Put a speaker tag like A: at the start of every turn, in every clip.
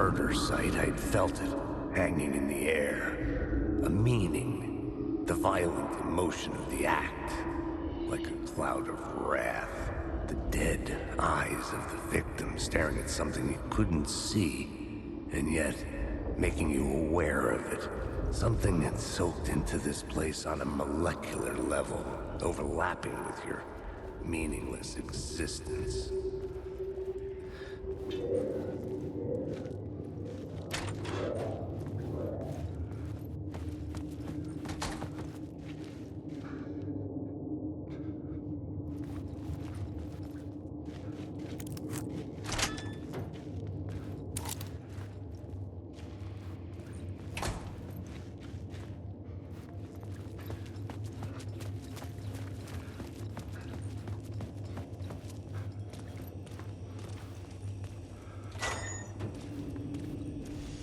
A: murder site, I'd felt it, hanging in the air. A meaning, the violent emotion of the act, like a cloud of wrath. The dead eyes of the victim staring at something you couldn't see, and yet making you aware of it. Something had soaked into this place on a molecular level, overlapping with your meaningless existence.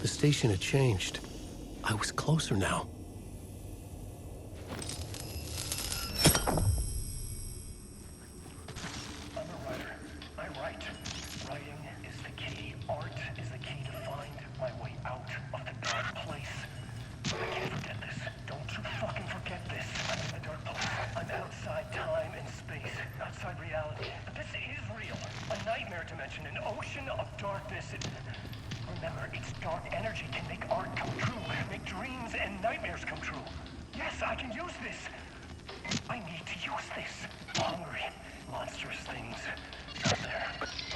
B: The station had changed. I was closer now.
C: I'm a writer. I write. Writing is the key. Art is the key to find my way out of the dark place. I can't forget this. Don't you fucking forget this. I'm in the dark place. I'm outside time and space. Outside reality. But this is real. A nightmare dimension. An ocean of darkness. Remember, its dark energy can make art come true. Make dreams and nightmares come true. Yes, I can use this. I need to use this. Hungry, monstrous things out there,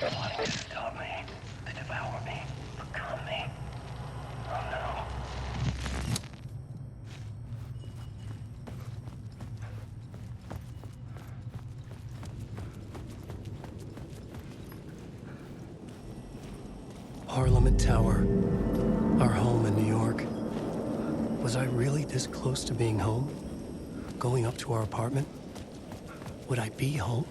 C: plotting to stop me, to devour me, become me. Oh no.
B: Parliament Tower, our home in New York. Was I really this close to being home? Going up to our apartment? Would I be home?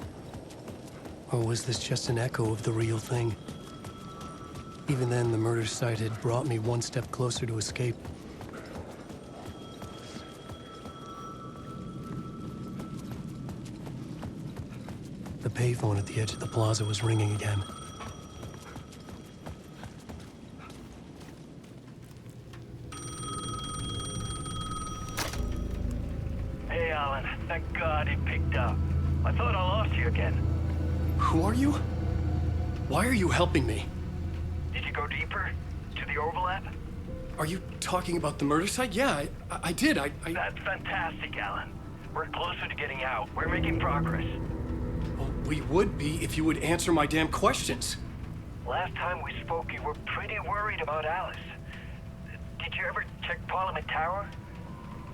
B: Or was this just an echo of the real thing? Even then, the murder site had brought me one step closer to escape. The payphone at the edge of the plaza was ringing again.
C: Hey, Alan. Thank God it picked up. I thought I lost you again.
B: Who are you? Why are you helping me?
C: Did you go deeper? To the overlap?
B: Are you talking about the murder site? Yeah, I did.
C: That's fantastic, Alan. We're closer to getting out. We're making progress.
B: Well, we would be if you would answer my damn questions.
C: Last time we spoke, you were pretty worried about Alice. Did you ever check Parliament Tower?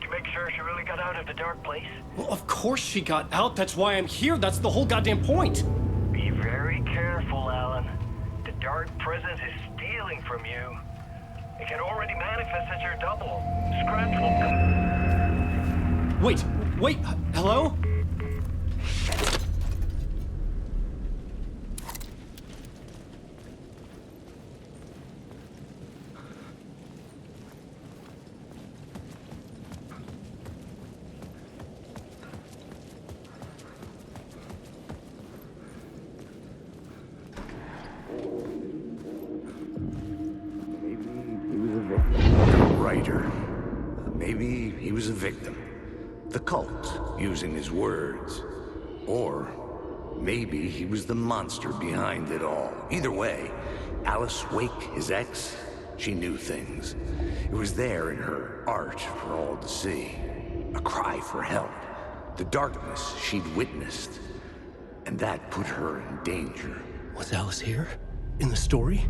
C: To make sure she really got out of the dark place?
B: Well, of course she got out. That's why I'm here. That's the whole goddamn point.
C: Be very careful, Alan. The dark presence is stealing from you. It can already manifest as your double. Scratch will come.
B: Wait, hello?
A: Maybe he was a victim. The cult, using his words. Or maybe he was the monster behind it all. Either way, Alice Wake, his ex, she knew things. It was there in her art for all to see. A cry for help. The darkness she'd witnessed. And that put her in danger.
B: Was Alice here? In the story?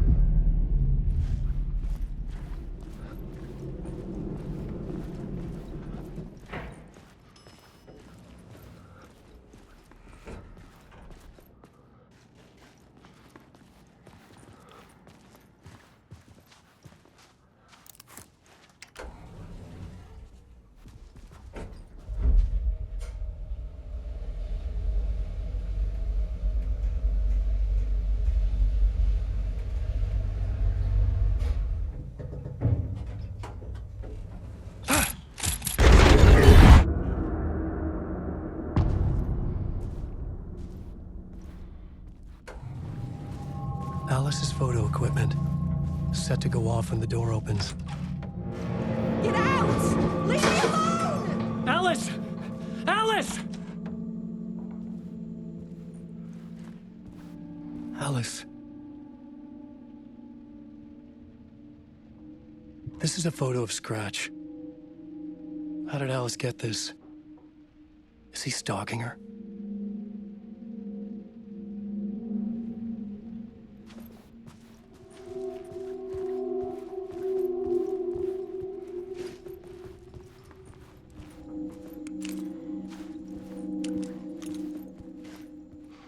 B: Alice's photo equipment. set to go off when the door opens.
D: Get out! Leave me alone!
B: Alice! Alice! Alice. This is a photo of Scratch. How did Alice get this? Is he stalking her?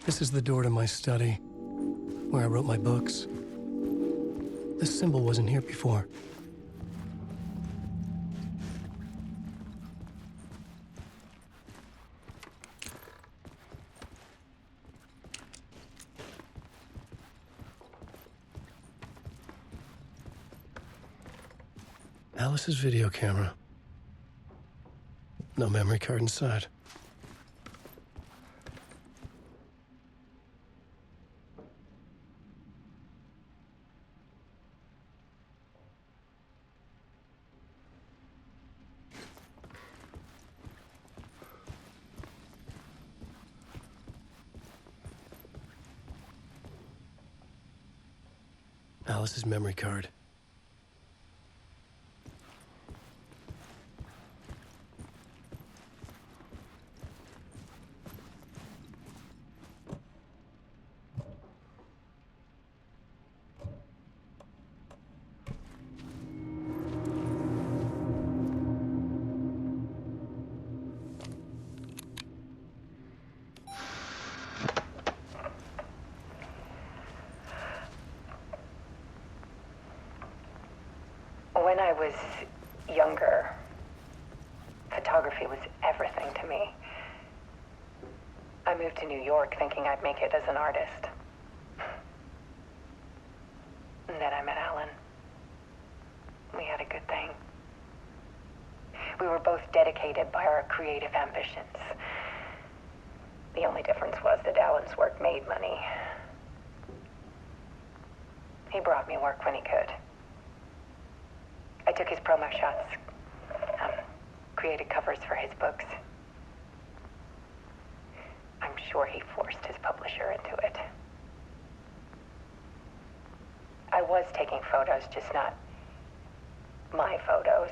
B: This is the door to my study, where I wrote my books. This symbol wasn't here before. Alice's video camera. No memory card inside. Alice's memory card.
E: When I was younger, photography was everything to me. I moved to New York thinking I'd make it as an artist. And then I met Alan. We had a good thing. We were both dedicated by our creative ambitions. The only difference was that Alan's work made money. He brought me work when he could. I took his promo shots, created covers for his books. I'm sure he forced his publisher into it. I was taking photos, just not my photos.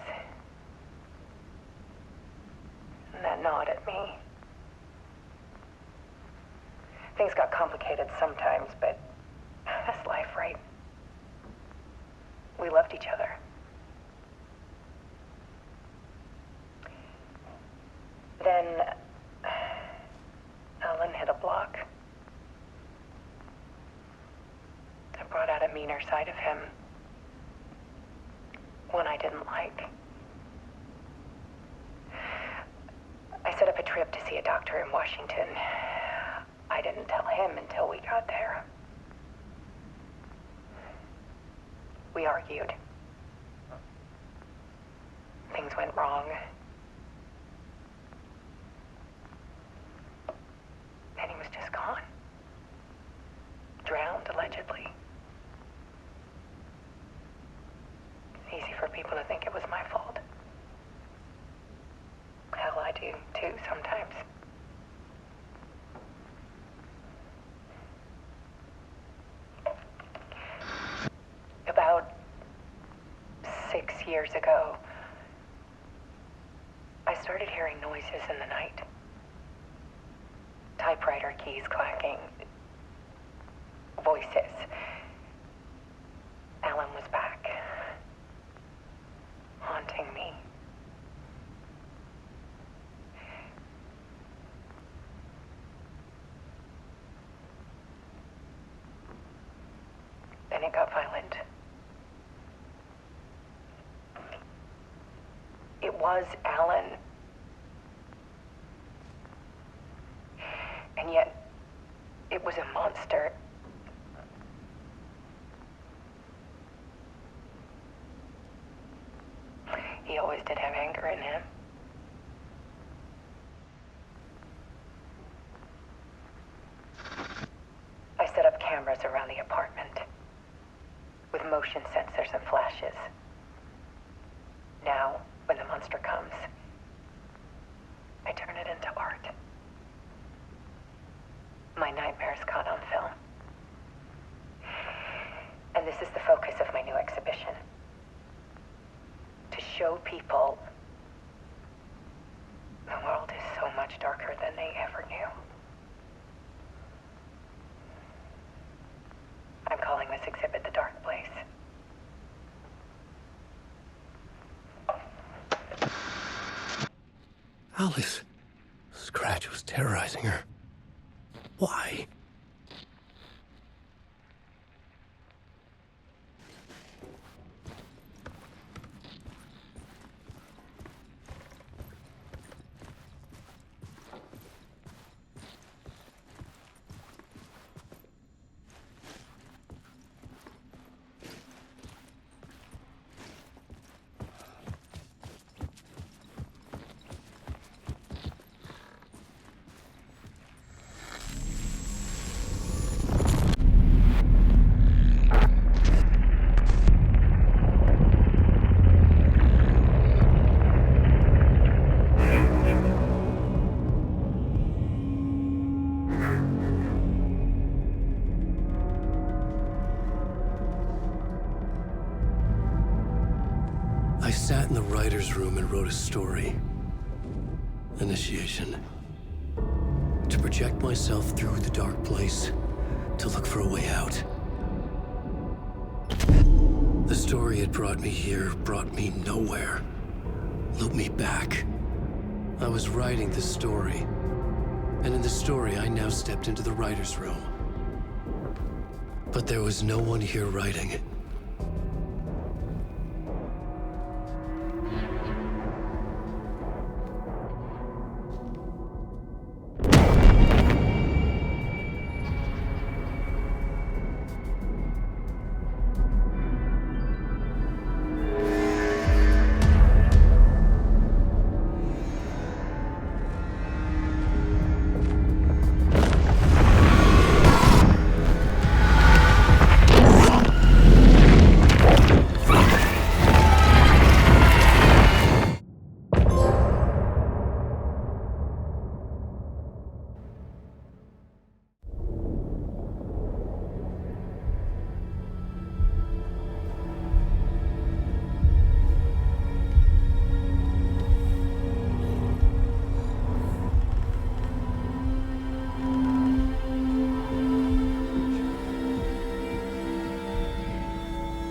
E: And that gnawed at me. Things got complicated sometimes, but that's life, right? We loved each other. Then Alan hit a block. I brought out a meaner side of him. One I didn't like. I set up a trip to see a doctor in Washington. I didn't tell him until we got there. We argued. Things went wrong. And he was just gone. Drowned, allegedly. It's easy for people to think it was my fault. Hell, I do, too, sometimes. About 6 years ago, I started hearing noises in the night. Typewriter keys clacking. Voices. Alan was back. Haunting me. Then it got violent. It was Alan. And yet, it was a monster. He always did have anger in him. I set up cameras around the apartment with motion sensors and flashes. Now, when the monster comes, I turn it into art. My nightmares caught on film. And this is the focus of my new exhibition. To show people the world is so much darker than they ever knew. I'm calling this exhibit The Dark Place.
B: Alice. Scratch was terrorizing her. Why? I sat in the writer's room and wrote a story. Initiation. To project myself through the dark place, to look for a way out. The story had brought me here, brought me nowhere. Looped me back. I was writing the story. And in the story, I now stepped into the writer's room. But there was no one here writing it.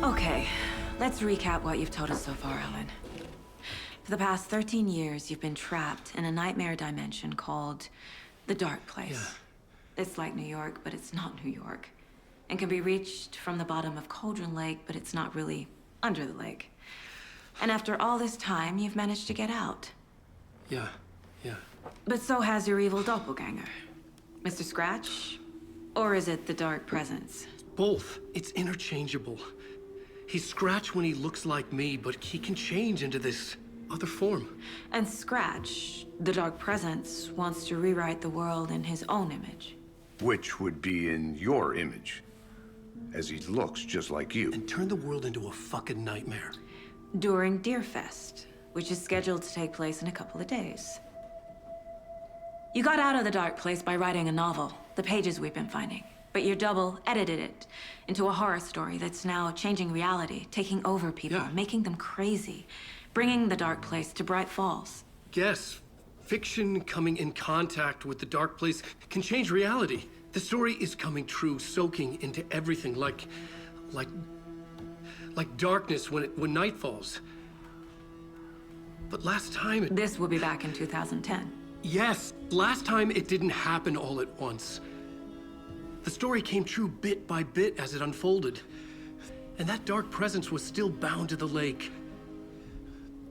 F: Okay, let's recap what you've told us so far, Alan. For the past 13 years, you've been trapped in a nightmare dimension called the Dark Place.
B: Yeah.
F: It's like New York, but it's not New York. And can be reached from the bottom of Cauldron Lake, but it's not really under the lake. And after all this time, you've managed to get out.
B: Yeah.
F: But so has your evil doppelganger. Mr. Scratch? Or is it the Dark Presence?
B: Both. It's interchangeable. He's Scratch when he looks like me, but he can change into this other form.
F: And Scratch, the Dark Presence, wants to rewrite the world in his own image.
A: Which would be in your image, as he looks just like you.
B: And turn the world into a fucking nightmare.
F: During Deerfest, which is scheduled to take place in a couple of days. You got out of the Dark Place by writing a novel, the pages we've been finding. But your double edited it into a horror story that's now changing reality, taking over people, making them crazy, bringing the Dark Place to Bright Falls.
B: Yes, fiction coming in contact with the Dark Place can change reality. The story is coming true, soaking into everything, like darkness when night falls. But last time
F: This will be back in 2010.
B: Yes, last time it didn't happen all at once. The story came true bit by bit as it unfolded. And that dark presence was still bound to the lake.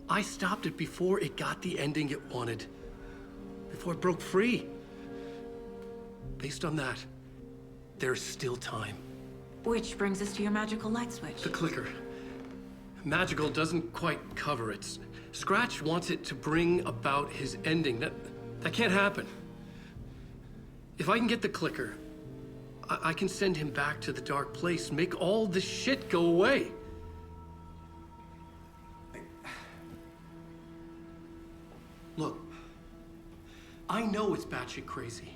B: I stopped it before it got the ending it wanted. Before it broke free. Based on that, there's still time.
F: Which brings us to your magical light switch.
B: The clicker. Magical doesn't quite cover it. Scratch wants it to bring about his ending. That can't happen. If I can get the clicker, I can send him back to the dark place, make all this shit go away. Look, I know it's batshit crazy.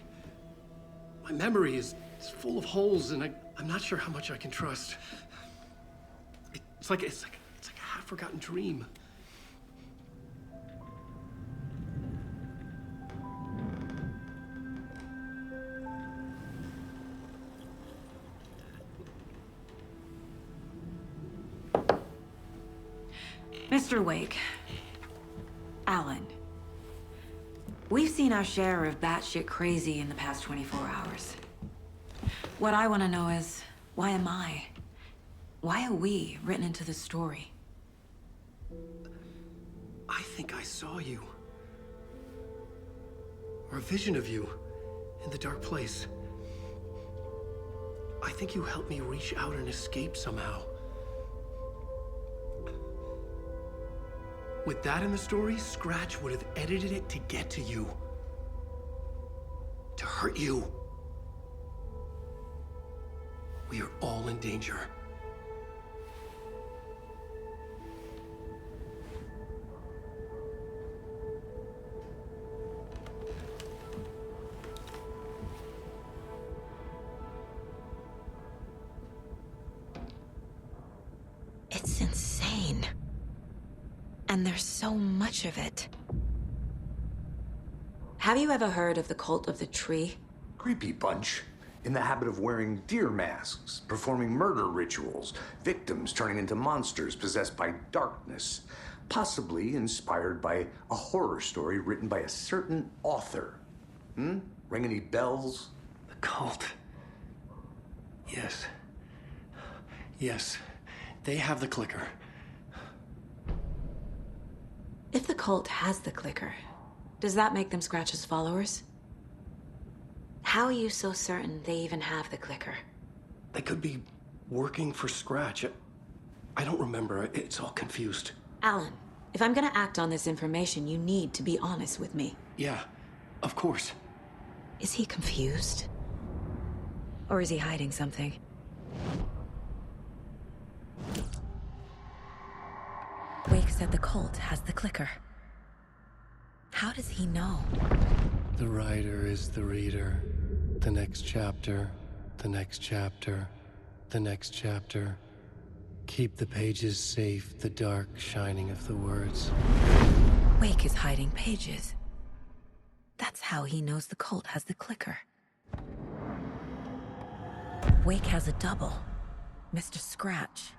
B: My memory is full of holes, and I'm not sure how much I can trust. It's like a half-forgotten dream.
F: Mr. Wake. Alan. We've seen our share of batshit crazy in the past 24 hours. What I want to know is, why am I? Why are we written into the story?
B: I think I saw you. Or a vision of you in the dark place. I think you helped me reach out and escape somehow. With that in the story, Scratch would have edited it to get to you. To hurt you. We are all in danger.
F: It's insane. And there's so much of it. Have you ever heard of the Cult of the Tree?
A: Creepy bunch. In the habit of wearing deer masks, performing murder rituals, victims turning into monsters possessed by darkness, possibly inspired by a horror story written by a certain author. Ring any bells?
B: The cult. Yes. Yes. They have the clicker.
F: If the cult has the clicker, does that make them Scratch's followers? How are you so certain they even have the clicker?
B: They could be working for Scratch. I don't remember. It's all confused.
F: Alan, if I'm gonna act on this information, you need to be honest with me.
B: Yeah, of course.
F: Is he confused? Or is he hiding something? Wake said the cult has the clicker. How does he know?
B: The writer is the reader. The next chapter, the next chapter, the next chapter. Keep the pages safe, the dark shining of the words.
F: Wake is hiding pages. That's how he knows the cult has the clicker. Wake has a double. Mr. Scratch.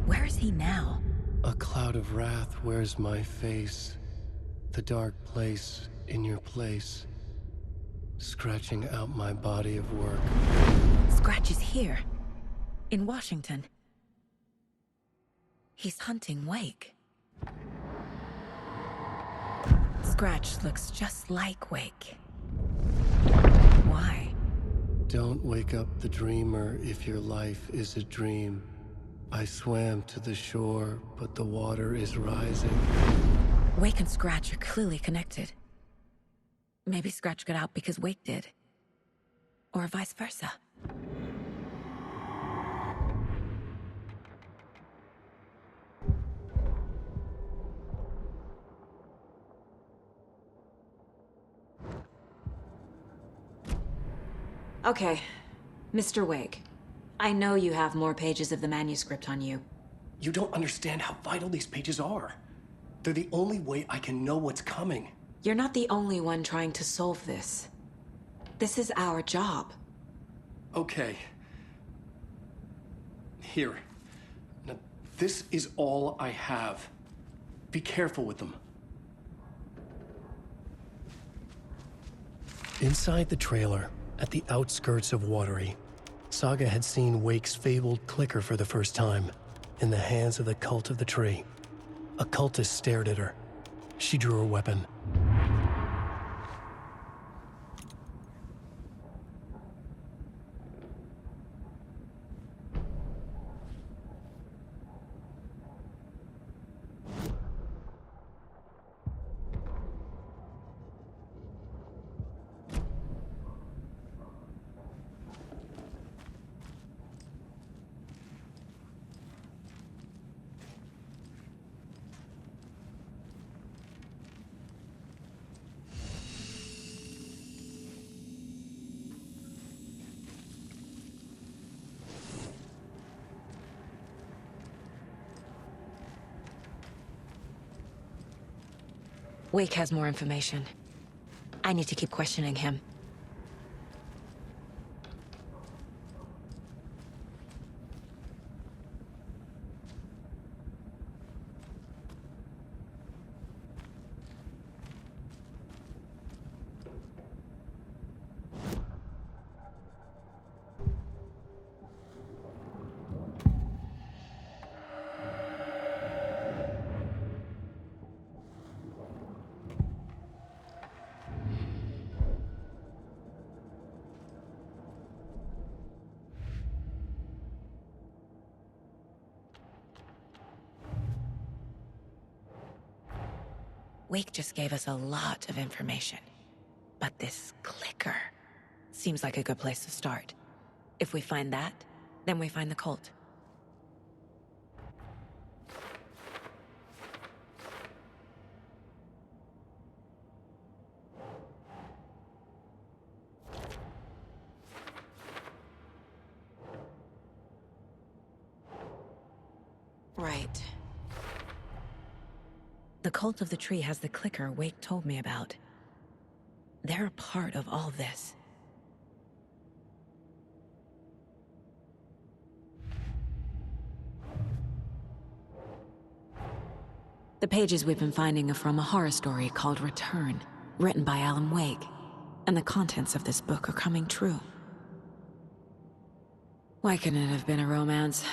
F: Where is he now?
B: A cloud of wrath wears my face. The dark place in your place. Scratching out my body of work.
F: Scratch is here. In Washington. He's hunting Wake. Scratch looks just like Wake. Why?
B: Don't wake up the dreamer if your life is a dream. I swam to the shore, but the water is rising.
F: Wake and Scratch are clearly connected. Maybe Scratch got out because Wake did. Or vice versa. Okay, Mr. Wake. I know you have more pages of the manuscript on you.
B: You don't understand how vital these pages are. They're the only way I can know what's coming.
F: You're not the only one trying to solve this. This is our job.
B: Okay. Here. Now, this is all I have. Be careful with them. Inside the trailer, at the outskirts of Watery, Saga had seen Wake's fabled clicker for the first time, in the hands of the Cult of the Tree. A cultist stared at her. She drew her weapon.
F: Wake has more information. I need to keep questioning him. Wake just gave us a lot of information. But this clicker seems like a good place to start. If we find that, then we find the cult. Right. The cult of the tree has the clicker Wake told me about. They're a part of all this. The pages we've been finding are from a horror story called Return, written by Alan Wake. And the contents of this book are coming true. Why couldn't it have been a romance?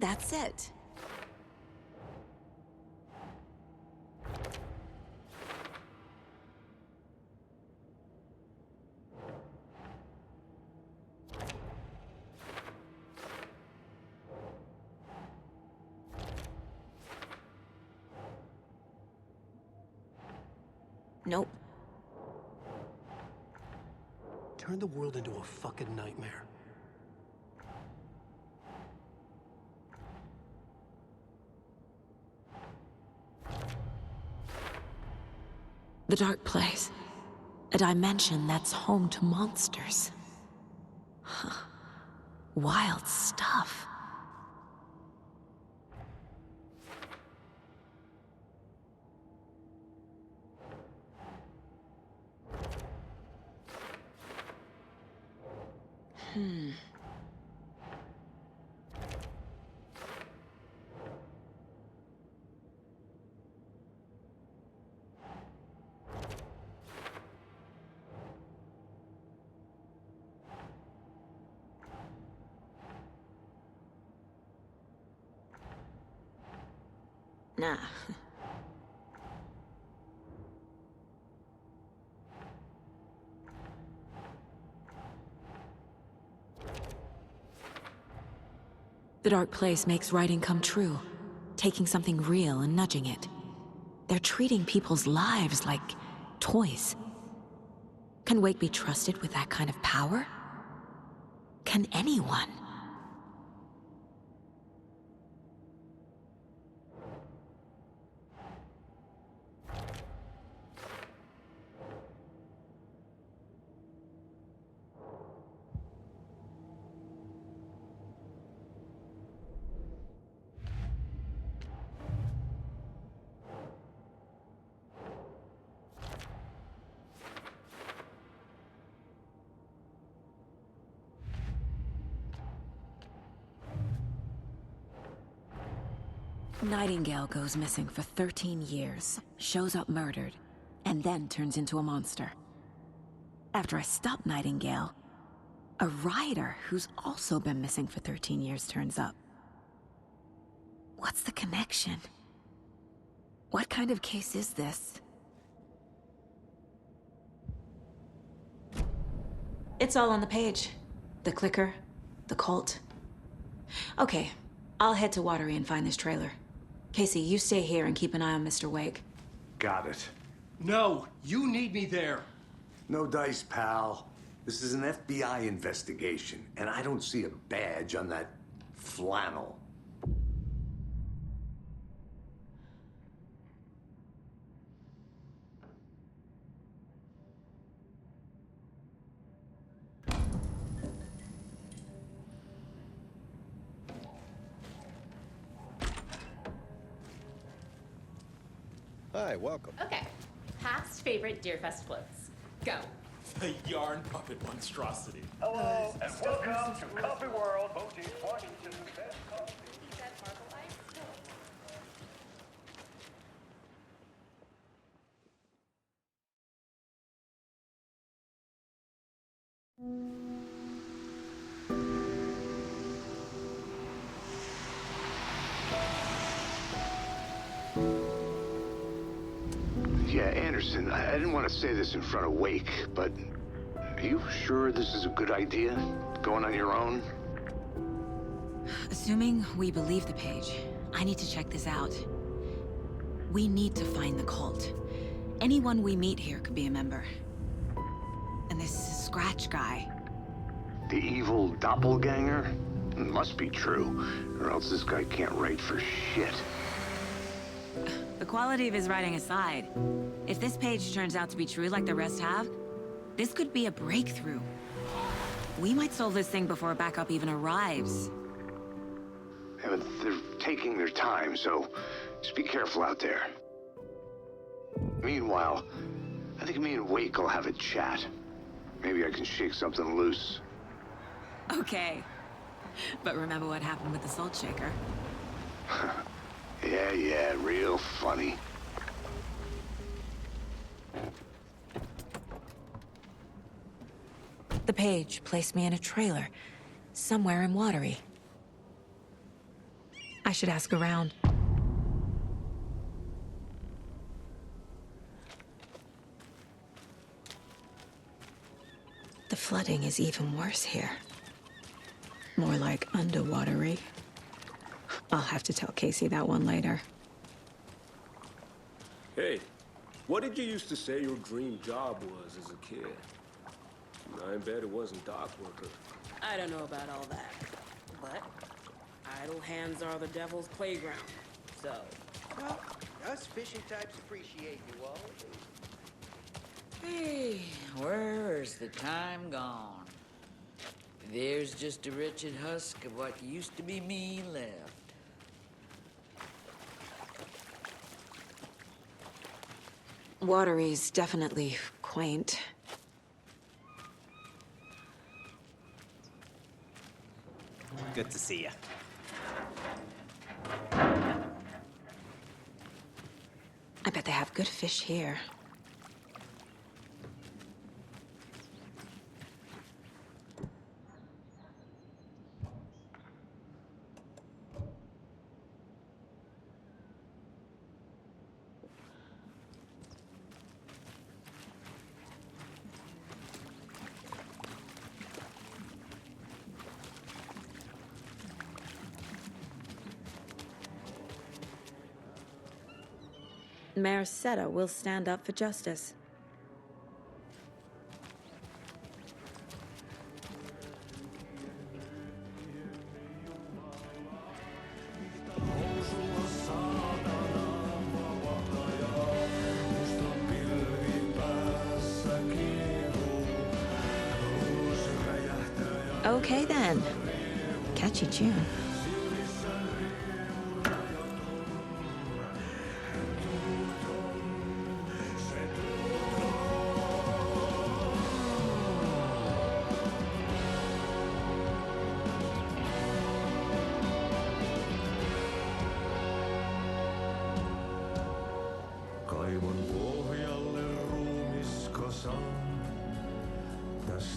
F: That's it. Nope.
B: Turn the world into a fucking nightmare.
F: The dark place. A dimension that's home to monsters. Huh. Wild stuff. Nah. The dark place makes writing come true, taking something real and nudging it. They're treating people's lives like toys. Can Wake be trusted with that kind of power? Can anyone?
G: Nightingale goes missing for 13 years, shows up murdered, and then turns into a monster. After I stop Nightingale, a rider who's also been missing for 13 years turns up. What's the connection? What kind of case is this?
F: It's all on the page. The clicker, the cult. Okay, I'll head to Watery and find this trailer. Casey, you stay here and keep an eye on Mr. Wake.
A: Got it.
B: No, you need me there.
A: No dice, pal. This is an FBI investigation, and I don't see a badge on that flannel.
H: Hi, welcome.
I: Okay. Past favorite Deerfest floats. Go.
J: The yarn puppet monstrosity.
C: Hello, and welcome to Coffee World, voted Washington's best coffee.
I: Is that marble ice?
A: Yeah, Anderson, I didn't want to say this in front of Wake, but are you sure this is a good idea? Going on your own?
F: Assuming we believe the page, I need to check this out. We need to find the cult. Anyone we meet here could be a member. And this Scratch guy.
A: The evil doppelganger? Must be true, or else this guy can't write for shit.
F: The quality of his writing aside, if this page turns out to be true like the rest have, this could be a breakthrough. We might solve this thing before backup even arrives.
A: Yeah, but they're taking their time, so just be careful out there. Meanwhile, I think me and Wake will have a chat. Maybe I can shake something loose.
F: Okay. But remember what happened with the salt shaker?
A: Yeah, real funny.
G: The page placed me in a trailer, somewhere in Watery. I should ask around. The flooding is even worse here. More like underwatery. I'll have to tell Casey that one later.
H: Hey, what did you used to say your dream job was as a kid? I bet it wasn't dock worker.
K: I don't know about all that, but idle hands are the devil's playground, so...
L: Well, us fishing types appreciate you all.
M: Hey, where's the time gone? There's just a wretched husk of what used to be me left.
G: Watery's definitely quaint.
L: Good to see you.
G: I bet they have good fish here. Mayor Seta will stand up for justice. Okay then. Catchy tune.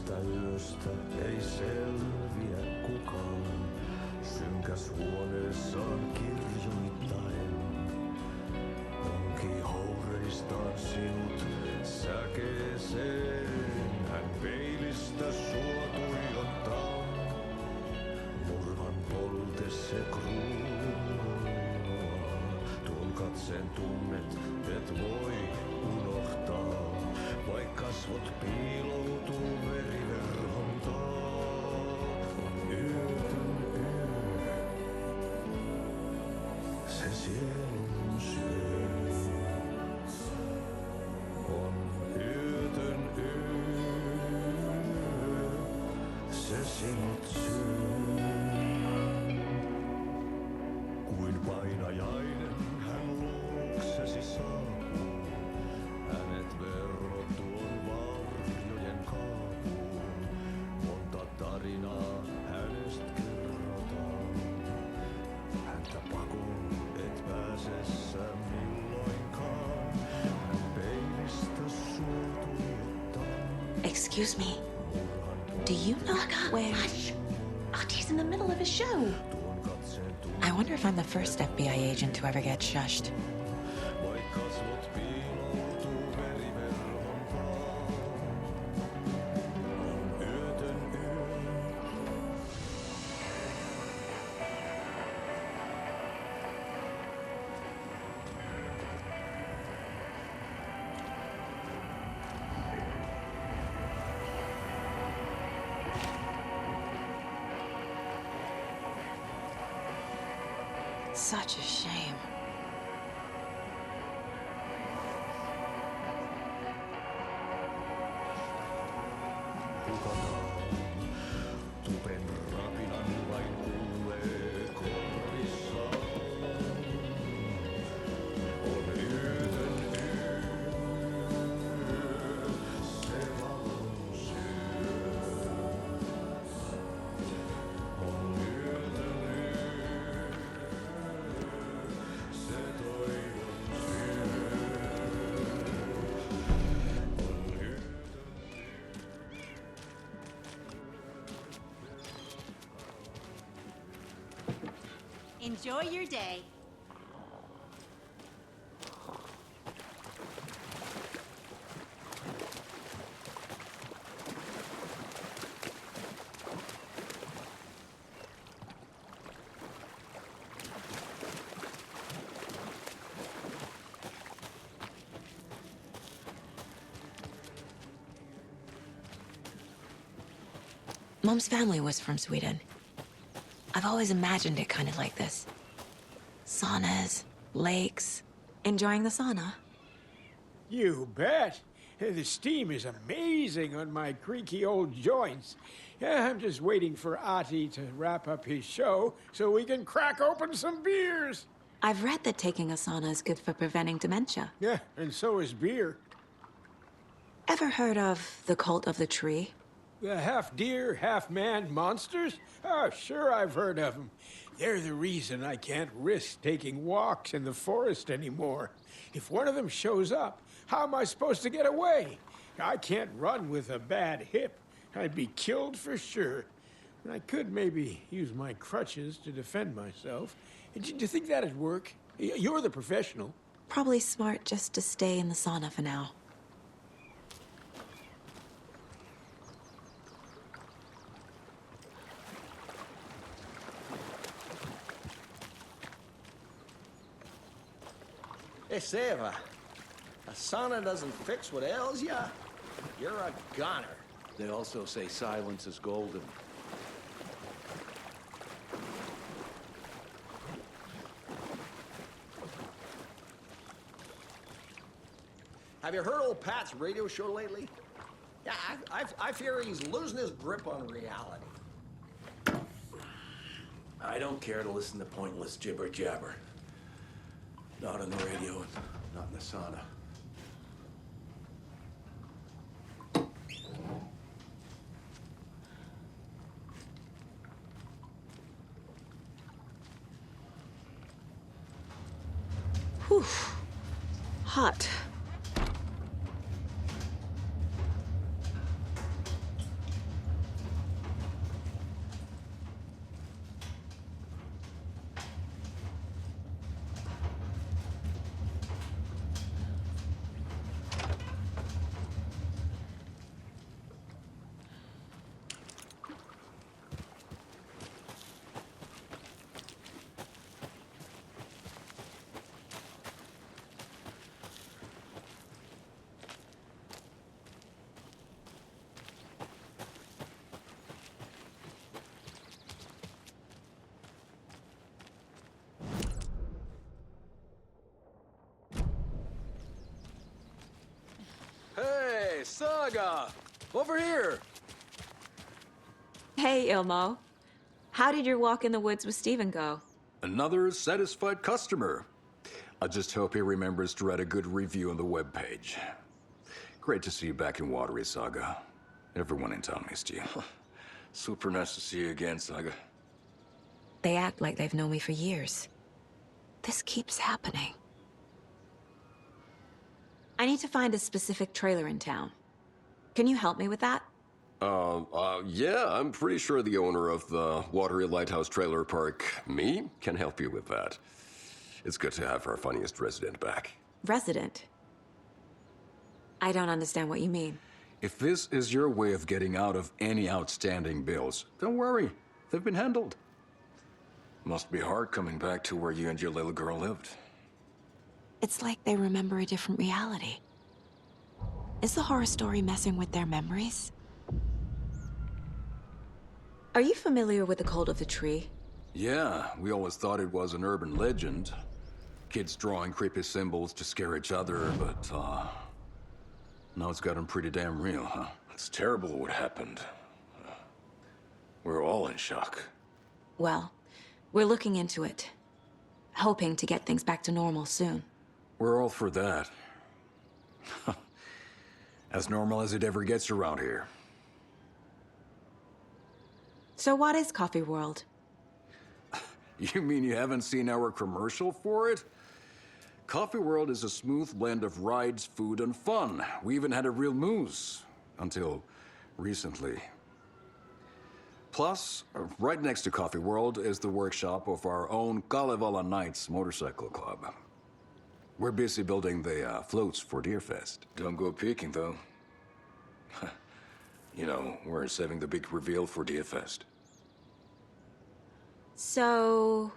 N: Tästä yöstä ei selviä kukaan. Synkäs huoneessaan kirjoittain. Onki houreistaan sinut säkeeseen. Hän peilistä sua tuijottaa. Murhan polte se kruunaa. Tuon katseen tunnet et voi unohtaa. Vaik kasvot piiloutuu veriverhon taa. On yötön yö. Se sielun syö. On yötön yö. Se sinut syö. Kuin painajainen hän luoksesi saapuu. Hänet verho tuon varjojen kaapuun. Monta tarinaa hänestä kerrotaan. Häntä pakoon et pääsessä milloinkaan. Hän peilistä sua tuijottaa.
G: Excuse me. Do you know where...
D: Hush! Artie's in the middle of a show.
G: I wonder if I'm the first FBI agent to ever get shushed.
N: Vaik kasvot piiloutuu veriverhon taa. On yötön yö.
G: Such a shame.
N: Tupen rapinan vain kuulee korvissaan. On yötön yö. Se valon syö. On yötön yö. Se toivon syö. On yötön
D: Enjoy your day.
G: Mom's family was from Sweden. I've always imagined it kind of like this. Saunas, lakes, enjoying the sauna.
O: You bet. The steam is amazing on my creaky old joints. Yeah, I'm just waiting for Ati to wrap up his show so we can crack open some beers.
G: I've read that taking a sauna is good for preventing dementia.
O: Yeah, and so is beer.
G: Ever heard of the cult of the tree?
O: The half-deer, half-man monsters? Oh, sure I've heard of them. They're the reason I can't risk taking walks in the forest anymore. If one of them shows up, how am I supposed to get away? I can't run with a bad hip. I'd be killed for sure. I could maybe use my crutches to defend myself. Do you think that'd work? You're the professional.
G: Probably smart just to stay in the sauna for now.
L: Hey, Seva, a sauna doesn't fix what ails ya? You're a goner.
A: They also say silence is golden.
L: Have you heard old Pat's radio show lately? Yeah, I fear he's losing his grip on reality.
A: I don't care to listen to pointless jibber-jabber. Not on the radio and not in the sauna.
G: Whew. Hot.
P: Saga! Over here!
F: Hey, Ilmo. How did your walk in the woods with Steven go?
P: Another satisfied customer. I just hope he remembers to write a good review on the webpage. Great to see you back in Watery, Saga. Everyone in town missed you.
Q: Super nice to see you again, Saga.
G: They act like they've known me for years. This keeps happening.
F: I need to find a specific trailer in town. Can you help me with that?
Q: Yeah, I'm pretty sure the owner of the Watery Lighthouse Trailer Park, me, can help you with that. It's good to have our funniest resident back.
F: Resident? I don't understand what you mean.
P: If this is your way of getting out of any outstanding bills, don't worry. They've been handled.
Q: Must be hard coming back to where you and your little girl lived.
G: It's like they remember a different reality. Is the horror story messing with their memories?
F: Are you familiar with the Cult of the Tree?
P: Yeah, we always thought it was an urban legend. Kids drawing creepy symbols to scare each other, but, now it's gotten pretty damn real, huh?
Q: It's terrible what happened. We're all in shock.
F: Well, we're looking into it. Hoping to get things back to normal soon.
P: We're all for that. As normal as it ever gets around here.
F: So what is Coffee World?
P: You mean you haven't seen our commercial for it? Coffee World is a smooth blend of rides, food, and fun. We even had a real moose. Until recently. Plus, right next to Coffee World is the workshop of our own Kalevala Knights Motorcycle Club. We're busy building the floats for Deerfest.
Q: Don't go peeking, though. You know, we're saving the big reveal for Deerfest.
F: So...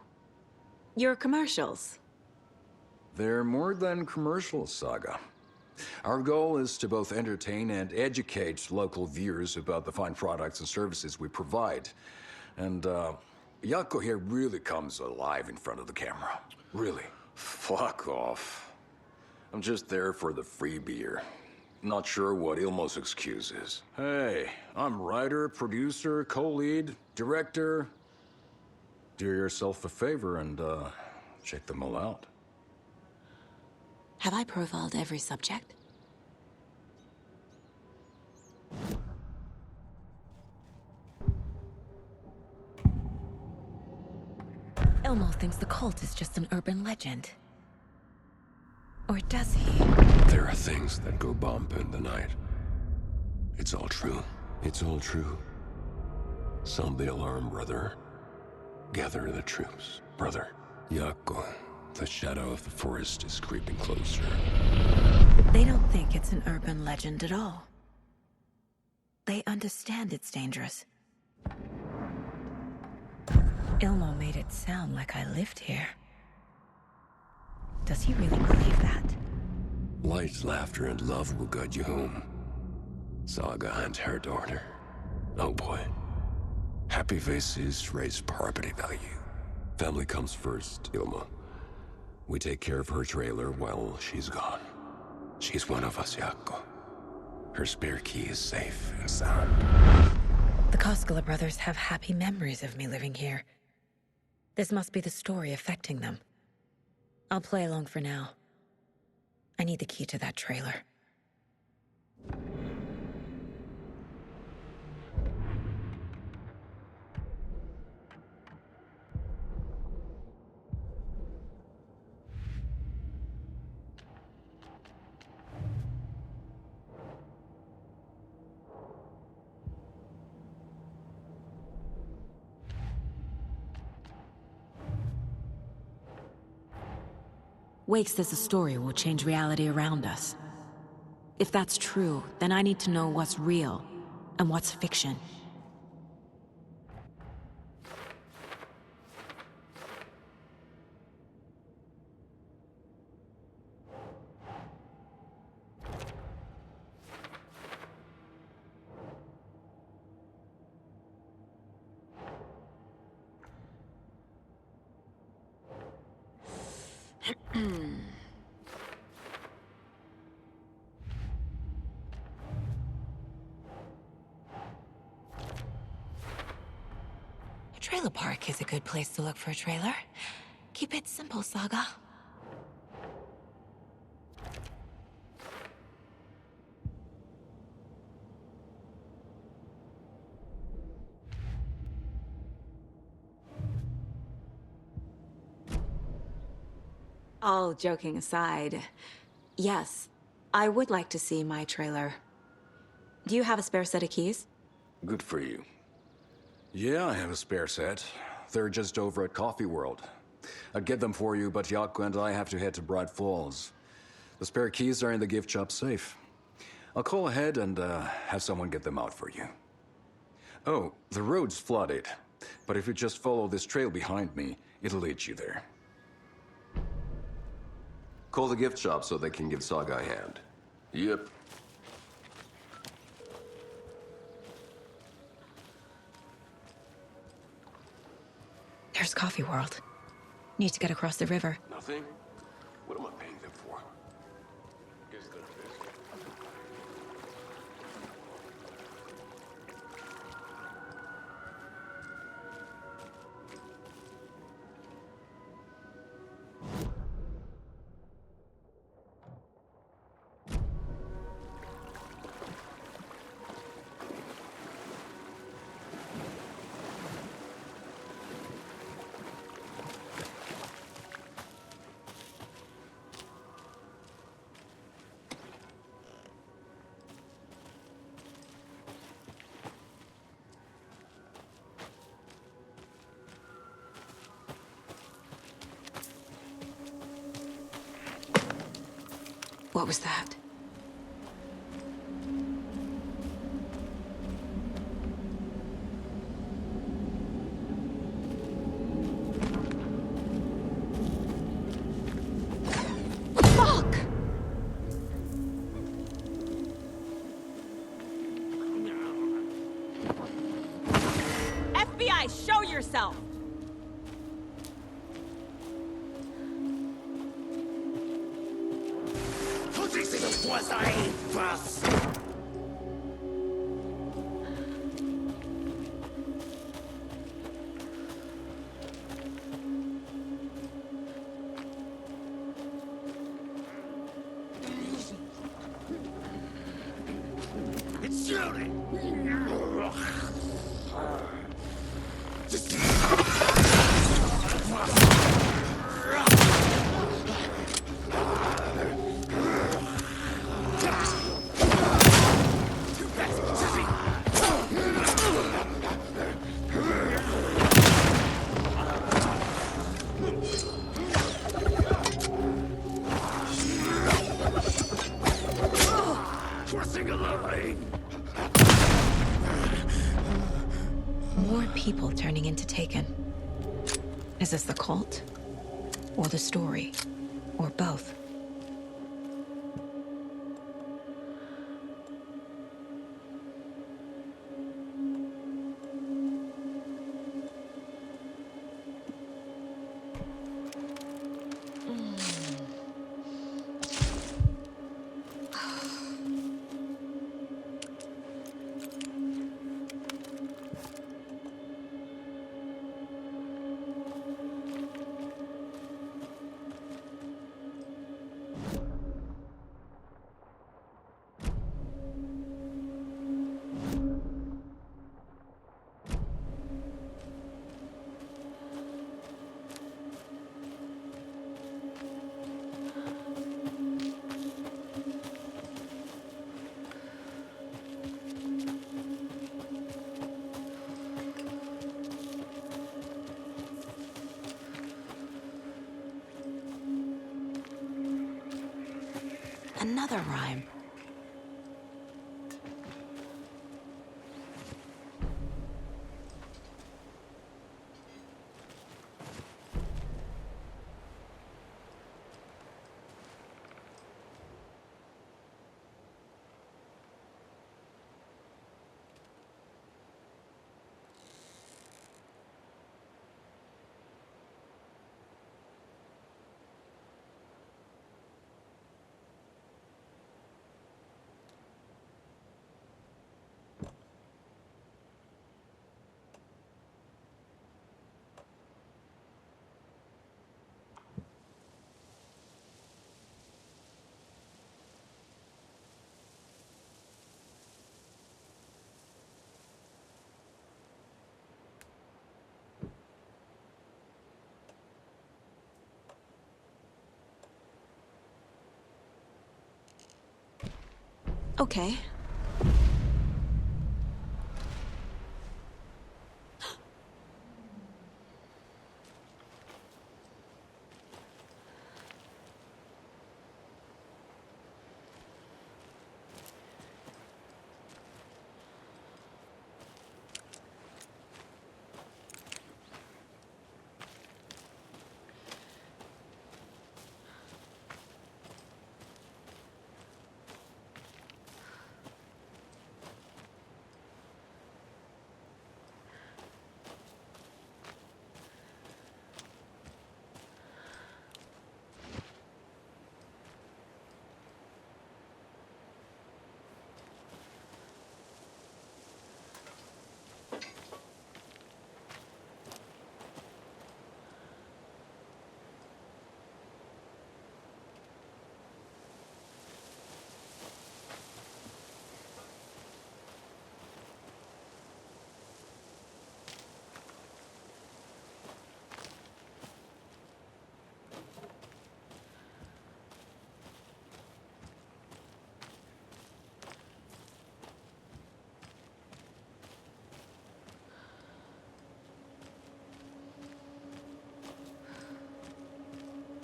F: your commercials?
P: They're more than commercials, Saga. Our goal is to both entertain and educate local viewers about the fine products and services we provide. And, Jaakko here really comes alive in front of the camera. Really.
Q: Fuck off. I'm just there for the free beer. Not sure what Ilmo's excuse is.
P: Hey, I'm writer, producer, co-lead, director. Do yourself a favor and, check them all out.
G: Have I profiled every subject? Elmo thinks the cult is just an urban legend. Or does he?
Q: There are things that go bump in the night. It's all true. It's all true. Sound the alarm, brother. Gather the troops, brother. Jaakko, the shadow of the forest is creeping closer.
G: They don't think it's an urban legend at all. They understand it's dangerous. Ilmo made it sound like I lived here. Does he really believe that?
Q: Light, laughter, and love will guide you home. Saga and her daughter. Oh boy. Happy faces raise property value. Family comes first, Ilma. We take care of her trailer while she's gone. She's one of us, Jaakko. Her spare key is safe and sound.
G: The Koskela brothers have happy memories of me living here. This must be the story affecting them. I'll play along for now. I need the key to that trailer. Wake says the story will change reality around us. If that's true, then I need to know what's real and what's fiction. park is a good place to look for a trailer. Keep it simple, Saga. All joking aside, yes, I would like to see my trailer. Do you have a spare set of keys?
P: Good for you. Yeah, I have a spare set. They're just over at Coffee World. I'd get them for you, but Yaku and I have to head to Bright Falls. The spare keys are in the gift shop safe. I'll call ahead and have someone get them out for you. Oh, the road's flooded, but if you just follow this trail behind me, it'll lead you there.
Q: Call the gift shop so they can give Saga a hand. Yep.
G: There's Coffee World. Need to get across the river.
Q: Nothing? What am I paying them for? Guess they're busy.
G: What was that? Fuck! FBI, show yourself!
A: It's shooting! Crossing a line!
G: More people turning into Taken. Is this the cult? Or the story? Or both? Another rhyme. Okay.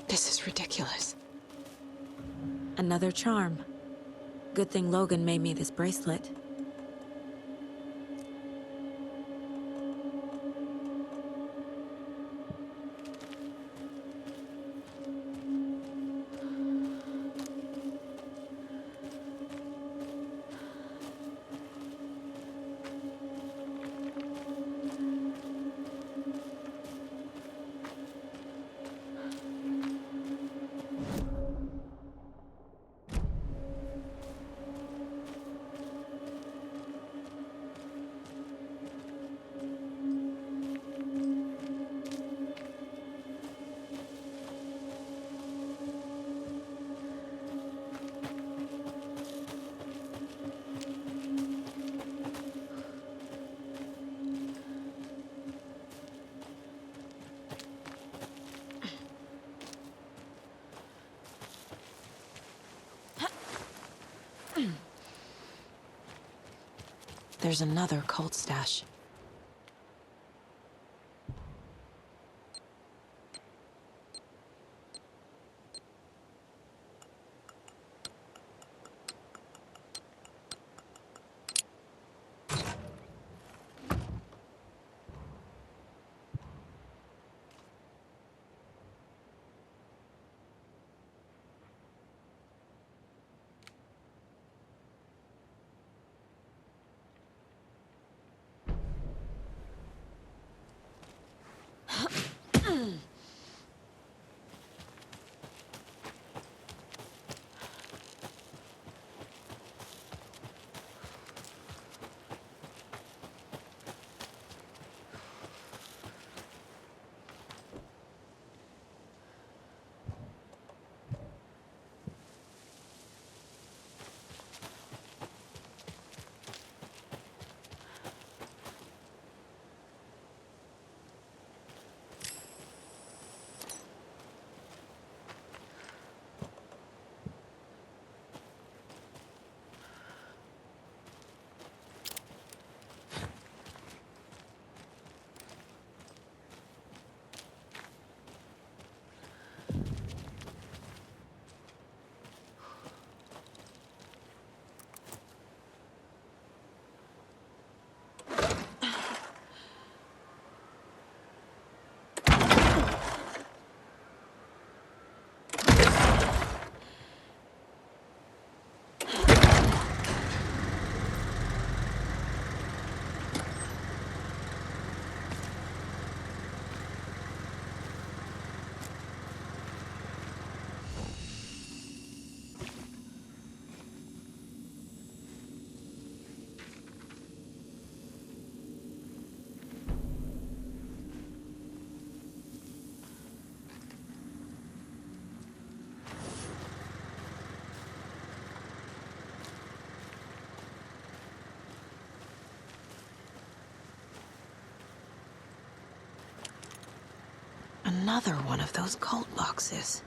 G: This is ridiculous. Another charm. Good thing Logan made me this bracelet. There's another cult stash. Another one of those cult boxes.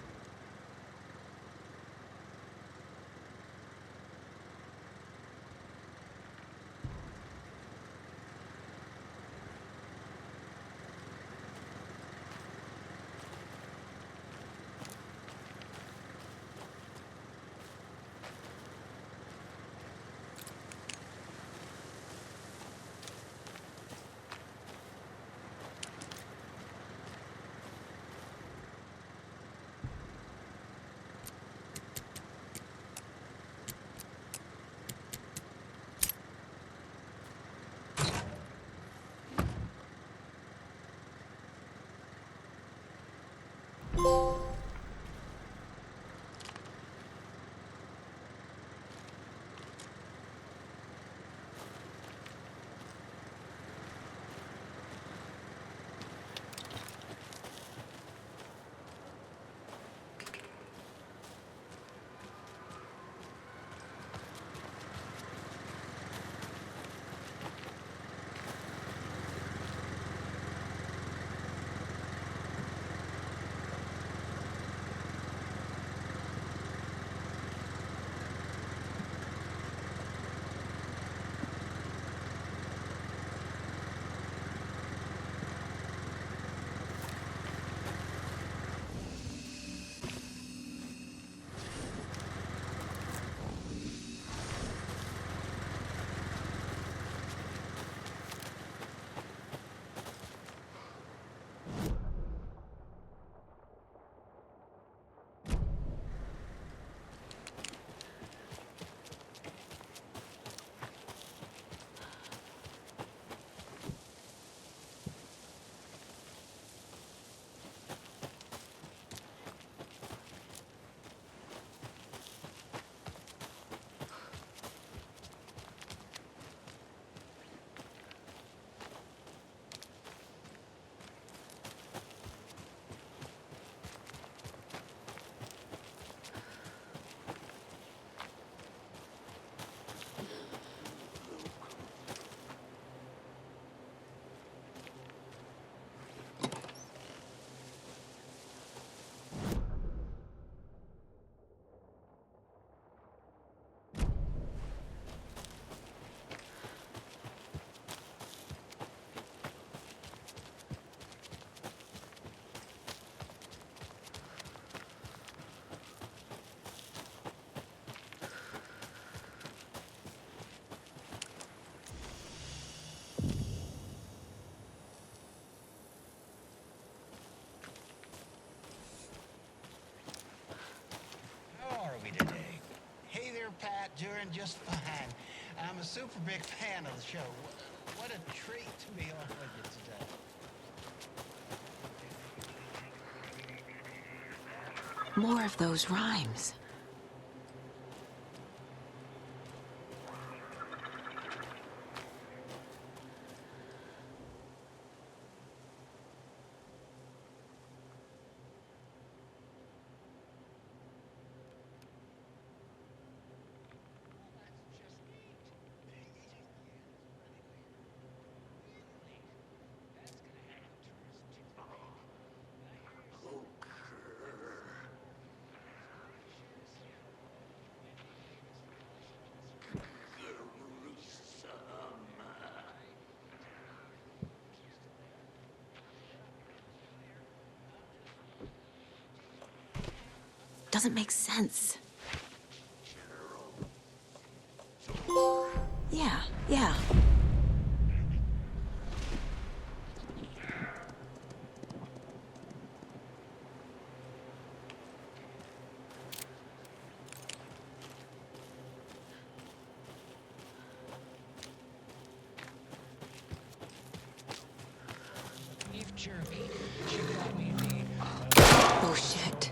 R: Pat, doing just fine. I'm a super big fan of the show. What a treat to be on with you today.
G: More of those rhymes. Doesn't make sense. Yeah.
R: Beef jerky. She got me the...
G: Oh, shit.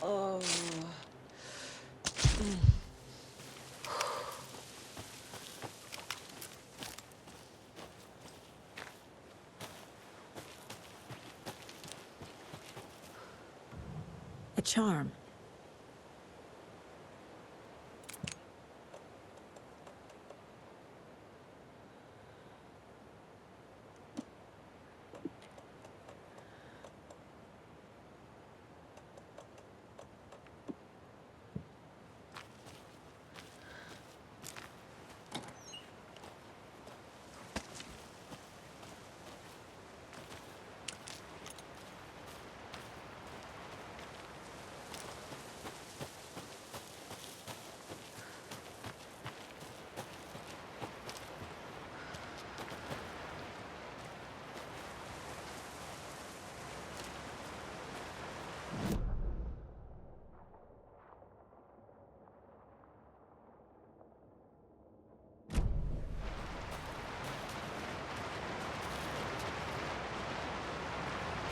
K: Oh.
G: A charm.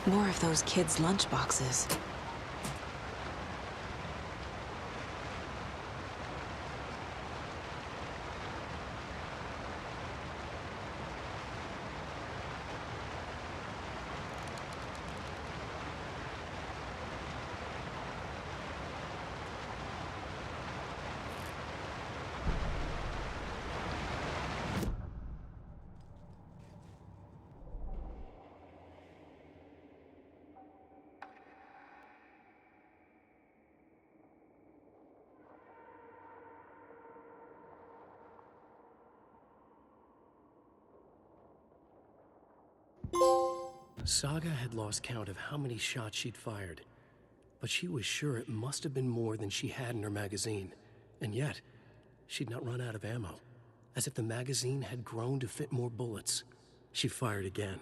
G: More of those kids' lunchboxes.
B: Saga had lost count of how many shots she'd fired, but she was sure it must have been more than she had in her magazine. And yet, she'd not run out of ammo. As if the magazine had grown to fit more bullets. She fired again.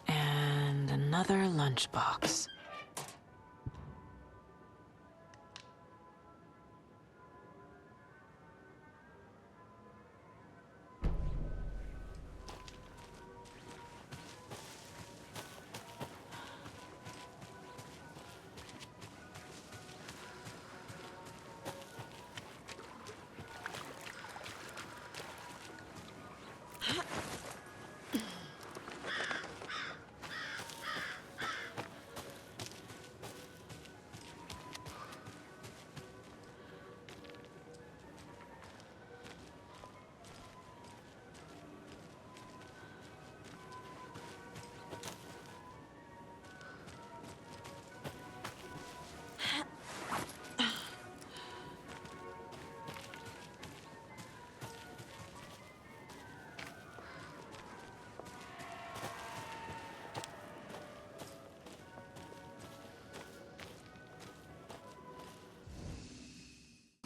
G: And another lunchbox.